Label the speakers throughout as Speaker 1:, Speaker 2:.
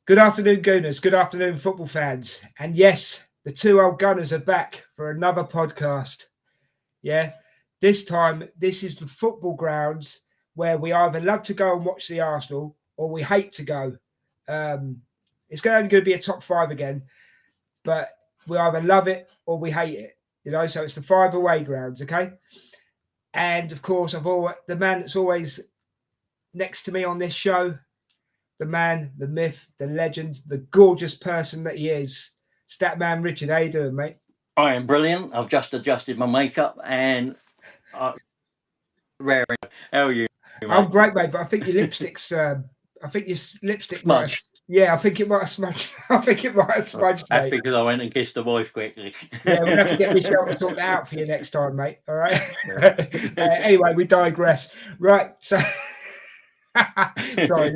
Speaker 1: Good afternoon, Gooners. Good afternoon, football fans. And yes, the two old Gunners are back for another podcast. Yeah, this time, this is the football grounds where we either love to go and watch the Arsenal or we hate to go. It's only going to be a top five again, but we either love it or we hate it. So it's the five away grounds, okay? And of course, the man that's always next to me on this show, the man, the myth, the legend, the gorgeous person that he is, Statman Richard. How you doing, mate?
Speaker 2: I am brilliant. I've just adjusted my makeup and raring. How are you, mate?
Speaker 1: I'm great, mate, but I think your lipstick's. I think your lipstick
Speaker 2: smudged.
Speaker 1: Yeah, I think it might have smudged. I think it might have smudged,
Speaker 2: That's
Speaker 1: mate.
Speaker 2: because I went and kissed the wife quickly.
Speaker 1: Yeah, we'll have to get Michelle to sort that out for you next time, mate. All right. Anyway, we digress. Right. So, sorry.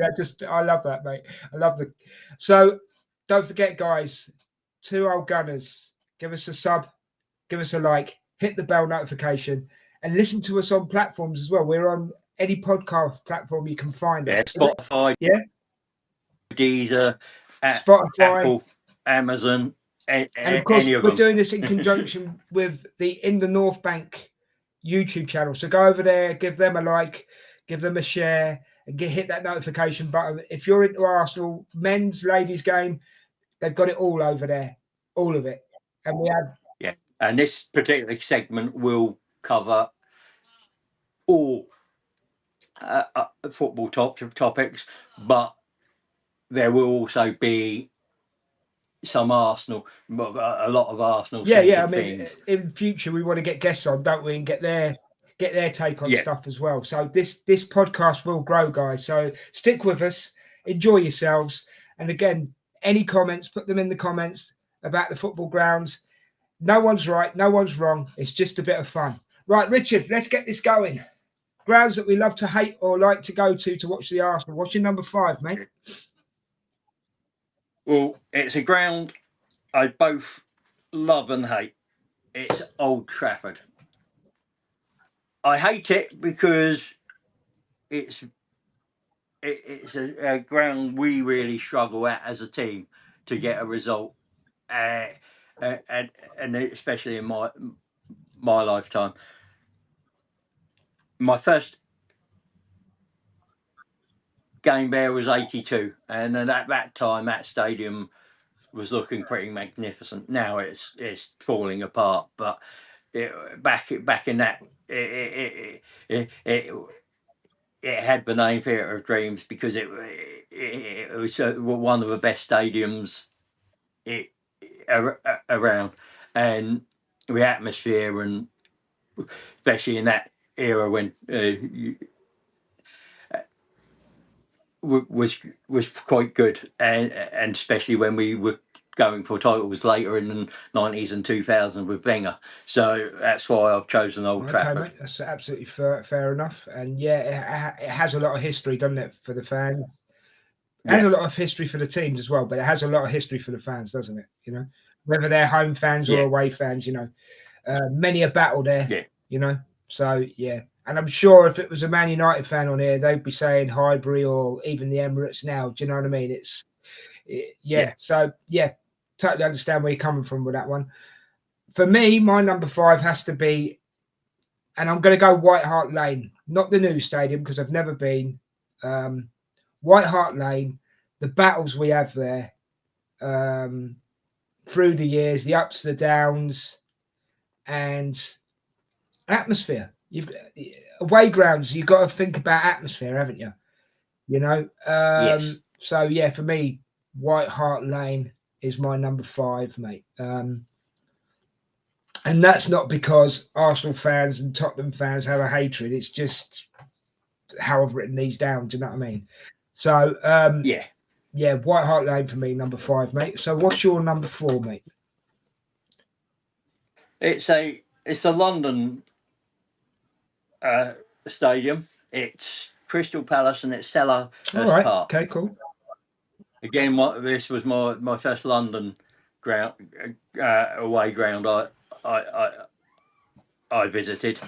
Speaker 1: I love that, mate. I love the. So, don't forget, guys. Two old Gunners. Give us a sub. Give us a like. Hit the bell notification, and listen to us on platforms as well. We're on any podcast platform you can find.
Speaker 2: Yeah, Spotify.
Speaker 1: Yeah.
Speaker 2: Deezer.
Speaker 1: Spotify.
Speaker 2: Apple. Amazon.
Speaker 1: And of course, we're doing this in conjunction with the In the North Bank YouTube channel. So go over there, give them a like, give them a share, and hit that notification button. If you're into Arsenal, men's, ladies game, they've got it all over there, all of it. And we have.
Speaker 2: Yeah, and this particular segment will cover all football topics, but there will also be some Arsenal, a lot of Arsenal.
Speaker 1: Yeah. I mean, in future we want to get guests on, don't we, and get their take on stuff as well. So this podcast will grow, guys. So stick with us, enjoy yourselves, and again, any comments, put them in the comments about the football grounds. No one's right, no one's wrong. It's just a bit of fun. Right, Richard, let's get this going. Grounds that we love to hate or like to go to watch the Arsenal. What's your number 5, mate?
Speaker 2: Well, it's a ground I both love and hate. It's Old Trafford. I hate it because it's a ground we really struggle at as a team to get a result, and especially in my lifetime. My first game there was 82, and then at that time that stadium was looking pretty magnificent. Now it's falling apart, but back in that it had the name Theatre of Dreams because it was one of the best stadiums around, and the atmosphere, and especially in that era when was quite good, and especially when we were going for titles later in the 90s and 2000s with Wenger. So that's why I've chosen Old Trafford.
Speaker 1: Mate, that's absolutely fair enough. And yeah, it has a lot of history, doesn't it, for the fans? It has a lot of history for the teams as well, but it has a lot of history for the fans, doesn't it? Whether they're home fans or away fans, many a battle there, So, yeah. And I'm sure if it was a Man United fan on here, they'd be saying Highbury or even the Emirates now. Do you know what I mean? So, yeah, totally understand where you're coming from with that one. For me, my number 5 has to be, and I'm going to go White Hart Lane, not the new stadium because I've never been. White Hart Lane, the battles we have there through the years, the ups, the downs, and atmosphere. Away grounds, you've got to think about atmosphere, haven't you?
Speaker 2: Yes.
Speaker 1: So yeah, for me, White Hart Lane is my number 5, mate. And that's not because Arsenal fans and Tottenham fans have a hatred. It's just how I've written these down. Do you know what I mean? So yeah, White Hart Lane for me, number 5, mate. So what's your number 4, mate?
Speaker 2: It's a London stadium. It's Crystal Palace and it's Selhurst Park.
Speaker 1: Okay, cool.
Speaker 2: Again, this was my first London ground away ground I visited.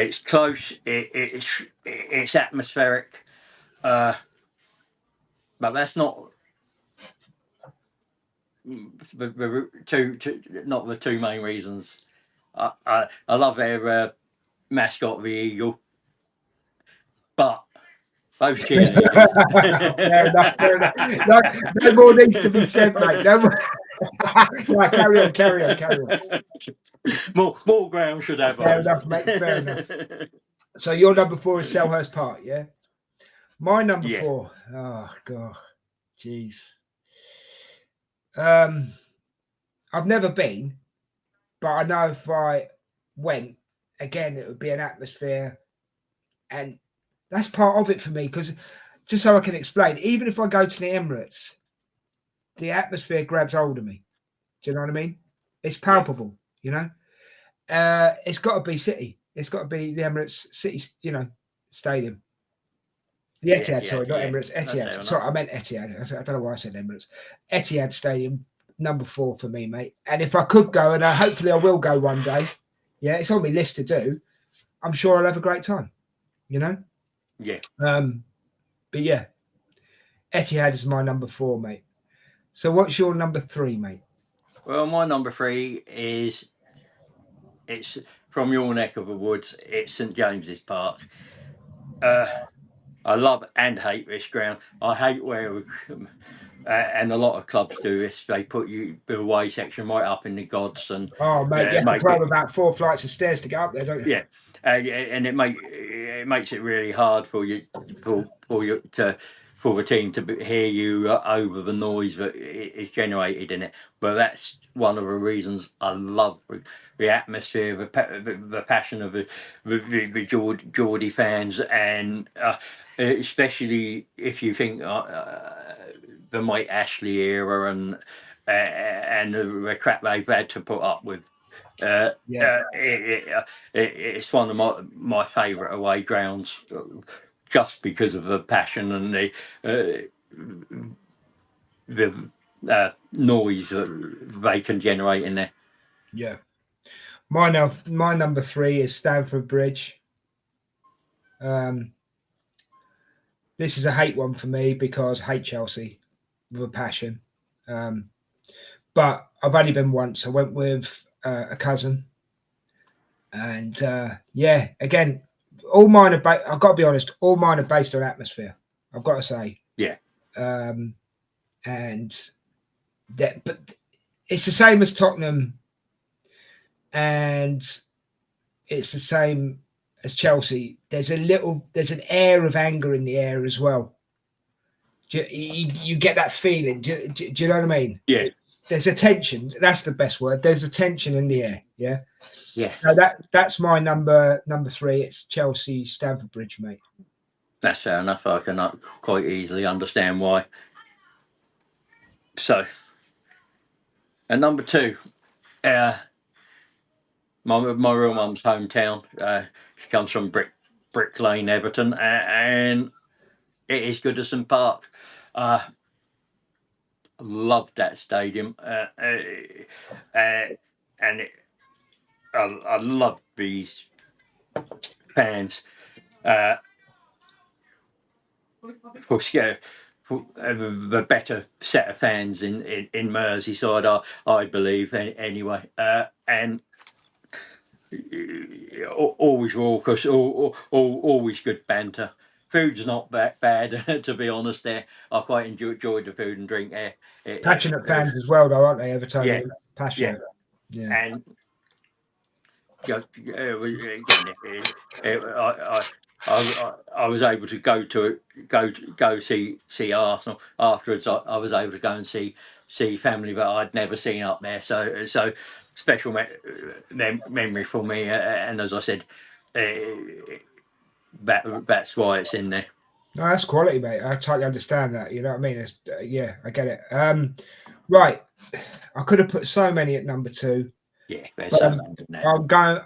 Speaker 2: It's close. It's atmospheric. But that's not not the two main reasons. I love their mascot, the eagle, but those cheerleaders.
Speaker 1: Fair enough, fair enough. No more needs to be said, mate. No more. Right, carry on.
Speaker 2: More ground should have
Speaker 1: Fair
Speaker 2: eyes.
Speaker 1: enough, mate. Fair enough. So your number 4 is Selhurst Park, yeah? My number 4. Oh god, jeez. I've never been, but I know if I went again, it would be an atmosphere, and that's part of it for me. Because just so I can explain, even if I go to the Emirates, the atmosphere grabs hold of me. Do you know what I mean? It's palpable, you know. It's got to be City. It's got to be the Emirates City, you know, stadium. The Etihad, sorry, not Emirates. Etihad. Sorry, I meant Etihad. I don't know why I said Emirates. Etihad Stadium, number 4 for me, mate. And if I could go, and hopefully I will go one day, yeah, it's on my list to do. I'm sure I'll have a great time, you know.
Speaker 2: Yeah.
Speaker 1: But yeah, Etihad is my number 4, mate. So what's your number 3, mate?
Speaker 2: Well, my number 3 is it's from your neck of the woods. It's St James's Park. I love and hate this ground. I hate where, and a lot of clubs do this. They put the away section right up in the gods, and
Speaker 1: oh mate, you have to climb about 4 flights of stairs to get up there, don't you?
Speaker 2: Yeah, and it makes it really hard for you for the team to hear you over the noise that is generated in it. But that's one of the reasons I love the atmosphere, the passion of the Geordie fans, and especially if you think the Mike Ashley era and the crap they've had to put up with. It's one of my favourite away grounds, just because of the passion and the noise that they can generate in there.
Speaker 1: Yeah, my number 3 is Stamford Bridge. This is a hate one for me because I hate Chelsea with a passion. But I've only been once. I went with a cousin, and yeah, again, all mine are. I've got to be honest. All mine are based on atmosphere. I've got to say.
Speaker 2: Yeah.
Speaker 1: And that, but it's the same as Tottenham, and it's the same as Chelsea. There's an air of anger in the air as well. You get that feeling. Do you know what I mean?
Speaker 2: Yeah.
Speaker 1: There's a tension. That's the best word. There's a tension in the air. Yeah.
Speaker 2: Yeah.
Speaker 1: So that's my number 3. It's Chelsea Stamford Bridge, mate. That's
Speaker 2: fair enough. I can quite easily understand why. So, and number 2, my real mum's hometown. She comes from Brick Lane, Everton, and it is Goodison Park. Loved that stadium, and I love these fans. For the better set of fans in Merseyside, I believe, anyway, and always raucous, always good banter. Food's not that bad, to be honest. There, I quite enjoyed the food and drink there.
Speaker 1: Passionate fans as well, though, aren't they? Evertonian,
Speaker 2: yeah,
Speaker 1: passionate. Yeah.
Speaker 2: And again, I was able to go see Arsenal afterwards. I was able to go and see family that I'd never seen up there. So special memory for me. And as I said, that's why it's in there.
Speaker 1: No, that's quality, mate. I totally understand that. You know what I mean? It's, yeah, I get it. Right, I could have put so many at number 2.
Speaker 2: Yeah,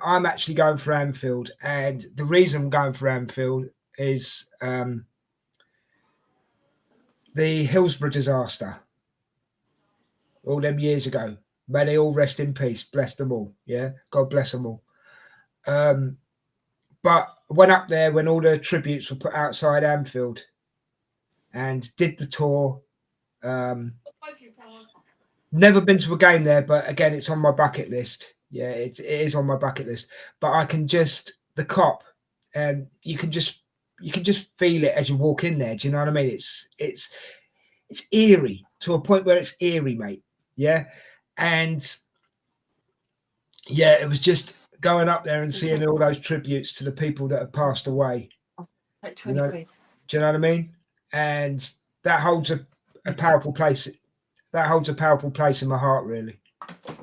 Speaker 1: I'm actually going for Anfield, and the reason I'm going for Anfield is the Hillsborough disaster all them years ago. May they all rest in peace. Bless them all. Yeah, God bless them all. But I went up there when all the tributes were put outside Anfield and did the tour. Never been to a game there, but again, it's on my bucket list. Yeah, it is on my bucket list. But I can just the cop, and you can just feel it as you walk in there. Do you know what I mean? It's eerie to a point where it's eerie, mate. Yeah, and yeah, it was just going up there and seeing all those tributes to the people that have passed away. You know, do you know what I mean? And that holds a powerful place. That holds a powerful place in my heart, really. Do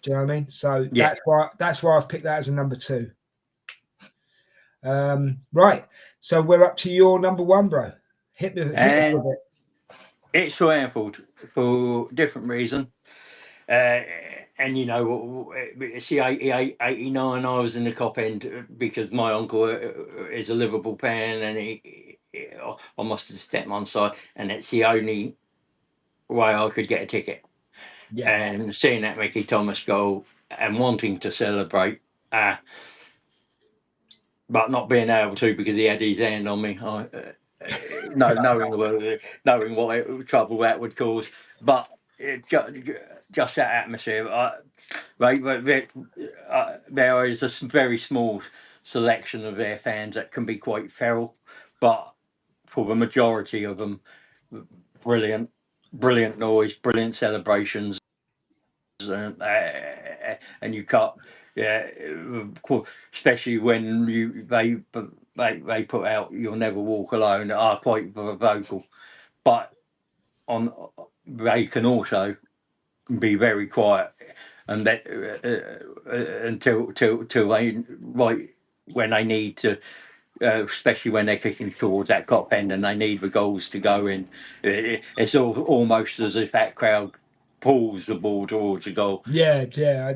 Speaker 1: you know what I mean? So
Speaker 2: Yeah.
Speaker 1: that's why I've picked that as a number 2. Right. So we're up to your number 1, bro. Hit me with it.
Speaker 2: It's for Anfield for different reason. And you know, it's 88, 89. I was in the Cop End because my uncle is a Liverpool fan, and I must have stepped on side, and it's the only way I could get a ticket.
Speaker 1: Yeah.
Speaker 2: And seeing that Mickey Thomas goal and wanting to celebrate, but not being able to because he had his hand on me. Knowing what trouble that would cause, but just that atmosphere. There is a very small selection of their fans that can be quite feral, but for the majority of them, brilliant noise, brilliant celebrations. And you cut, yeah, especially when they put out "You'll Never Walk Alone," are quite vocal, but they can also be very quiet, and that until they right when they need to. Especially when they're kicking towards that Cop End and they need the goals to go in, it's almost as if that crowd pulls the ball towards the goal.
Speaker 1: Yeah. I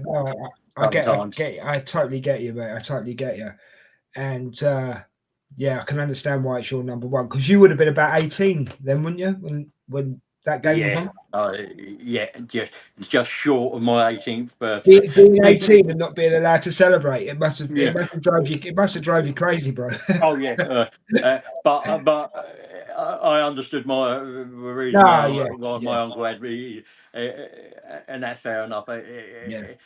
Speaker 2: Sometimes.
Speaker 1: I totally get you, mate. I totally get you. And yeah, I can understand why it's your number 1, because you would have been about 18 then, wouldn't you? When that game was on?
Speaker 2: Yeah, just short of my 18th birthday.
Speaker 1: Being 18 and not being allowed to celebrate, it must have drove you crazy, bro.
Speaker 2: Oh yeah, but I understood the reason
Speaker 1: No,
Speaker 2: why my uncle had me, and that's fair enough.
Speaker 1: yeah.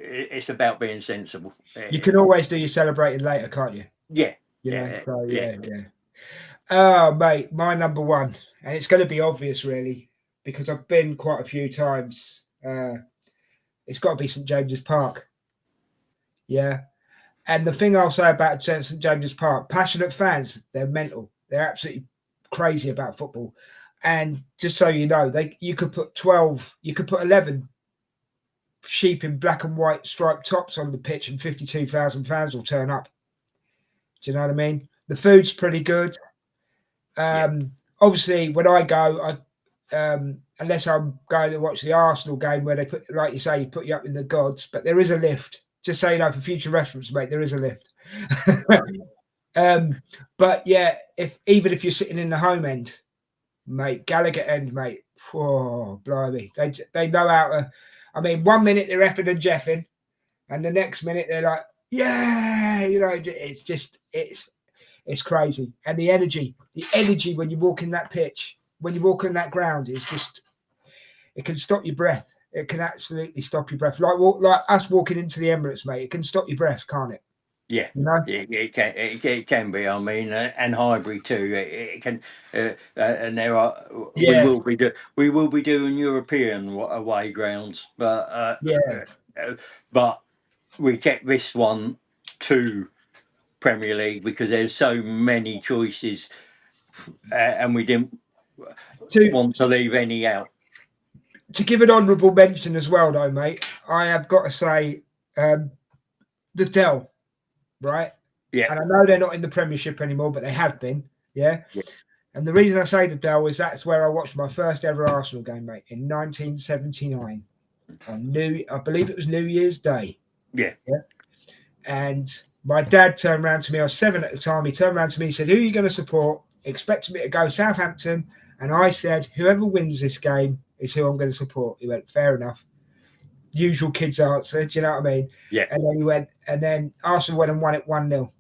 Speaker 2: It's about being sensible.
Speaker 1: You can always do your celebrating later, can't you?
Speaker 2: Yeah,
Speaker 1: You know,
Speaker 2: yeah,
Speaker 1: so
Speaker 2: yeah.
Speaker 1: yeah. Oh, mate, my number 1, and it's going to be obvious, really, because I've been quite a few times. It's got to be St James's Park. Yeah. And the thing I'll say about St James's Park, passionate fans, they're mental. They're absolutely crazy about football. And just so you know, you could put 11 sheep in black and white striped tops on the pitch, and 52,000 fans will turn up. Do you know what I mean? The food's pretty good. Obviously, when I go, unless I'm going to watch the Arsenal game where they put, like you say, put you up in the gods, but there is a lift. Just so you know, for future reference, mate, there is a lift. But yeah, even if you're sitting in the home end, mate, Gallagher end, mate, oh, blimey, they know how to. I mean, 1 minute they're effing and jeffing, and the next minute they're like, yeah, you know, it's crazy. And the energy when you walk in that pitch, when you walk in that ground, is just, it can stop your breath. It can absolutely stop your breath. Like us walking into the Emirates, mate, it can stop your breath, can't it?
Speaker 2: Yeah,
Speaker 1: you know?
Speaker 2: it can be. I mean, and Highbury too. It can, and there are.
Speaker 1: Yeah.
Speaker 2: We will be doing European away grounds, but but we kept this one to Premier League because there's so many choices, and we didn't want to leave any out.
Speaker 1: To give an honourable mention as well, though, mate, I have got to say the Dell, right?
Speaker 2: Yeah.
Speaker 1: And I know they're not in the Premiership anymore, but they have been. Yeah. And the reason I say the Dell is that's where I watched my first ever Arsenal game, mate, in 1979. I believe it was New Year's Day.
Speaker 2: Yeah.
Speaker 1: And my dad turned around to me. I was 7 at the time. He turned around to me and said, "Who are you going to support?" Expecting me to go Southampton. And I said, "Whoever wins this game is who I'm going to support." He went, "Fair enough." usual kids answer. Do you know what I mean?
Speaker 2: Yeah.
Speaker 1: And then he went, and then Arsenal went and won it 1-0.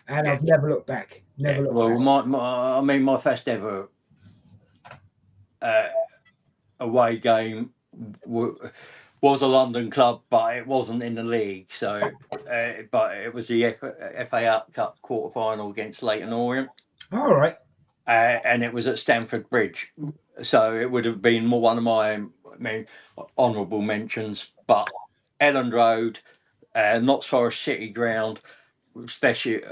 Speaker 1: And
Speaker 2: Yeah.
Speaker 1: I've never looked back. Never looked
Speaker 2: Well,
Speaker 1: back.
Speaker 2: my first ever away game was a London club, but it wasn't in the league. So, but it was the FA Cup quarter final against Leyton Orient.
Speaker 1: All right.
Speaker 2: And it was at Stamford Bridge. So it would have been one of my honourable mentions. But Elland Road, Notts Forest City Ground, especially.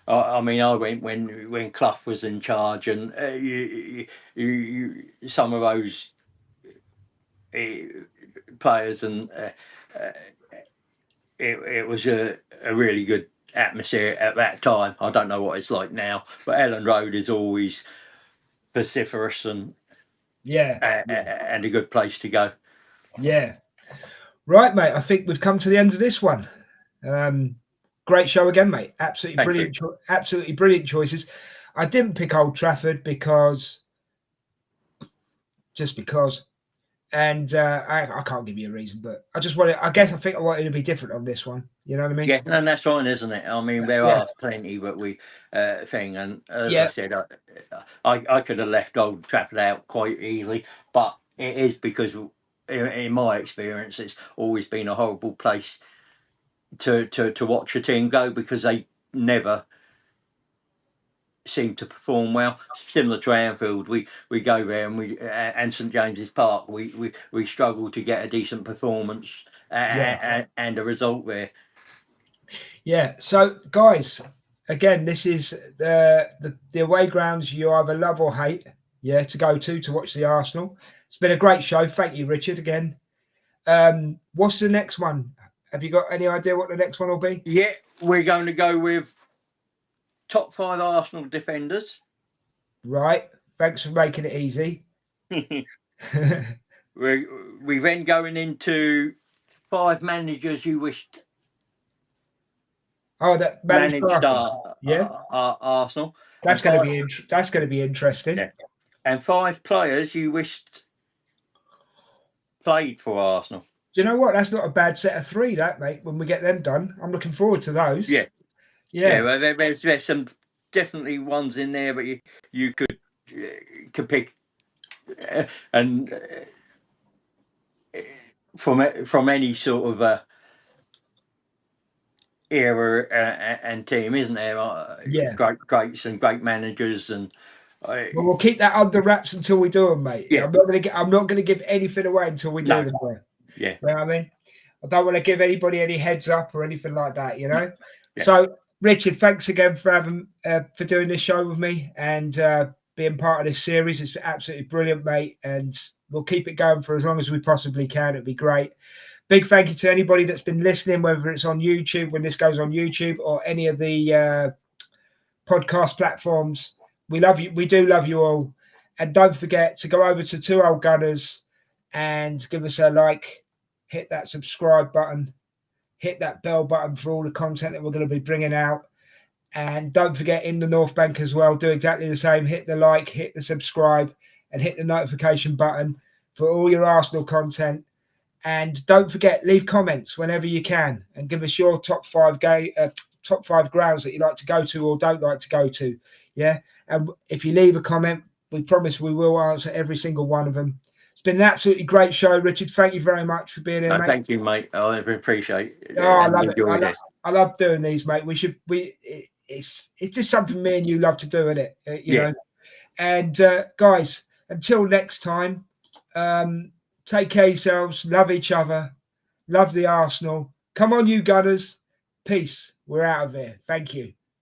Speaker 2: I mean, I went when Clough was in charge, and some of those players, and it was a really good atmosphere at that time. I don't know what it's like now, but Elland Road is always vociferous and and a good place to go.
Speaker 1: Yeah. Right, mate. I think we've come to the end of this one. Great show again, mate. Absolutely brilliant. Absolutely brilliant choices. I didn't pick Old Trafford because, and I can't give you a reason, but I just wanted. I guess I think I wanted to be different on this one. You know what I mean?
Speaker 2: Yeah, and that's fine, isn't it? I mean, there are plenty that we thing, and as I said, I could have left Old Trafford out quite easily, but it is because, in my experience, it's always been a horrible place to watch a team go, because they never seem to perform well. Similar to Anfield, we go there and St James's Park, we struggle to get a decent performance and a result there.
Speaker 1: Yeah. So, guys, again, this is the away grounds you either love or hate. Yeah, to go to watch the Arsenal. It's been a great show. Thank you, Richard, again. What's the next one? Have you got any idea what the next one will be?
Speaker 2: Yeah, we're going to go with top 5 Arsenal defenders.
Speaker 1: Right. Thanks for making it easy.
Speaker 2: we then going into 5 managers you wished
Speaker 1: that managed
Speaker 2: Arsenal.
Speaker 1: That's going to be interesting.
Speaker 2: Yeah. And 5 players you wished played for Arsenal.
Speaker 1: Do you know what? That's not a bad set of 3, that, mate. When we get them done, I'm looking forward to those.
Speaker 2: Yeah. Well, there's some definitely ones in there, but you could pick and from any sort of era and team, isn't there? Greats and great managers, and
Speaker 1: well, we'll keep that under wraps until we do them, mate. Yeah. I'm not gonna give anything away until we do them.
Speaker 2: Yeah.
Speaker 1: You know what I mean? I don't want to give anybody any heads up or anything like that, you know. Yeah. So, Richard, thanks again for having for doing this show with me and being part of this series. It's absolutely brilliant, mate, and we'll keep it going for as long as we possibly can. It'd be great. Big thank you to anybody that's been listening, whether it's on YouTube, when this goes on YouTube, or any of the podcast platforms. We love you. We do love you all. And don't forget to go over to 2 Old Gunners and give us a like, hit that subscribe button, hit that bell button for all the content that we're going to be bringing out. And don't forget, in the North Bank as well, do exactly the same. Hit the like, hit the subscribe, and hit the notification button for all your Arsenal content. And don't forget, leave comments whenever you can and give us your top 5 grounds that you like to go to or don't like to go to. Yeah. And if you leave a comment, we promise we will answer every single one of them. It's been an absolutely great show, Richard. Thank you very much for being here, mate.
Speaker 2: Thank you, mate. I appreciate it.
Speaker 1: Oh, I love it. I love doing these, mate. It's just something me and you love to do, isn't it? You know. And guys, until next time, take care of yourselves, love each other, love the Arsenal. Come on, you Gunners. Peace. We're out of here. Thank you.